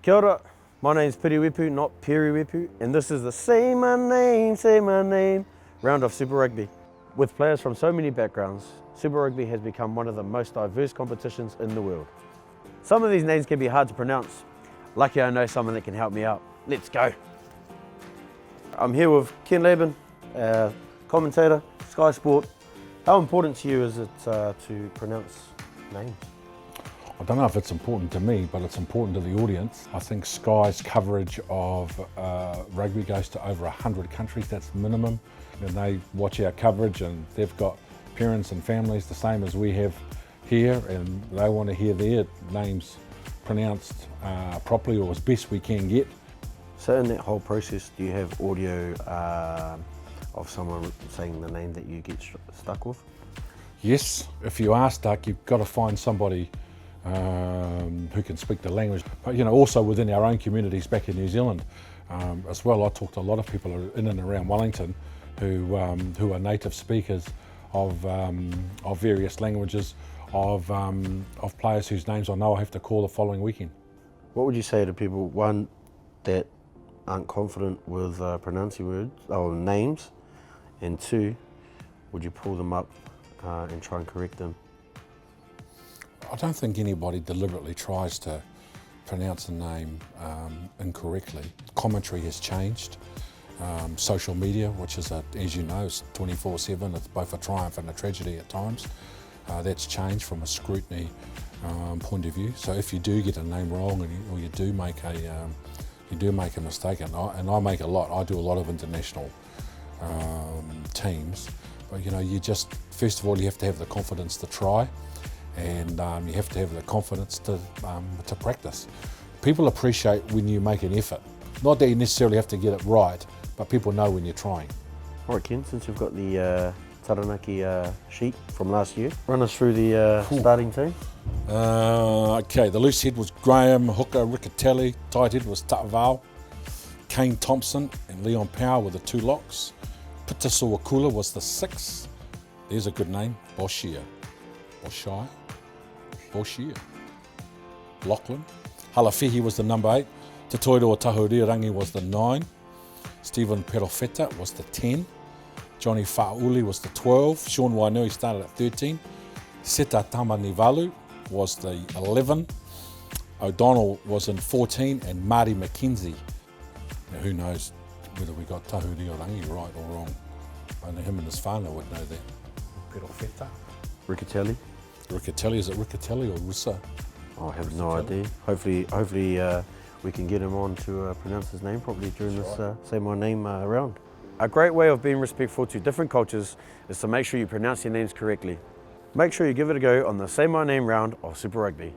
Kia ora, my name's Piri Weepu, not Piri Weepu, and this is the Say My Name round of Super Rugby. With players from so many backgrounds, Super Rugby has become one of the most diverse competitions in the world. Some of these names can be hard to pronounce. Lucky I know someone that can help me out. Let's go. I'm here with Ken Laban, commentator, Sky Sport. How important to you is it to pronounce names? I don't know if it's important to me, but it's important to the audience. I think Sky's coverage of rugby goes to over 100 countries, that's minimum. And they watch our coverage and they've got parents and families the same as we have here, and they want to hear their names pronounced properly or as best we can get. So in that whole process, do you have audio of someone saying the name that you get stuck with? Yes, if you are stuck, you've got to find somebody who can speak the language. But also within our own communities back in New Zealand as well. I talk to a lot of people in and around Wellington who are native speakers of various languages, of players whose names I know I have to call the following weekend. What would you say to people, one, that aren't confident with pronouncing words or names, and two, would you pull them up and try and correct them? I don't think anybody deliberately tries to pronounce a name incorrectly. Commentary has changed. Social media, which is, as you know, is 24/7. It's both a triumph and a tragedy at times. That's changed from a scrutiny point of view. So if you do get a name wrong, or you do make a mistake, and I make a lot. I do a lot of international teams, but you just, first of all, you have to have the confidence to try. And you have to have the confidence to practice. People appreciate when you make an effort. Not that you necessarily have to get it right, but people know when you're trying. All right, Ken, since you've got the Taranaki sheet from last year, run us through the starting team. Okay, the loose head was Graham, hooker Riccatelli, tight head was Ta'avao, Kane Thompson and Leon Power were the two locks. Pita Sawakula was the 6. There's a good name, Boshia. Lachlan. Halawhihi was the number 8. Tatoiroa Tahurirangi was the 9. Stephen Perofeta was the 10. Johnny Fa'auli was the 12. Sean Wainui started at 13. Seta Tamanivalu was the 11. O'Donnell was in 14, and Marty McKenzie. Now, who knows whether we got Tahurirangi right or wrong? Only him and his whānau would know that. Perofeta. Riccatelli. Riccatelli, is it Riccatelli or Rissa? I have no idea. Hopefully we can get him on to pronounce his name properly during this Say My Name round. A great way of being respectful to different cultures is to make sure you pronounce your names correctly. Make sure you give it a go on the Say My Name round of Super Rugby.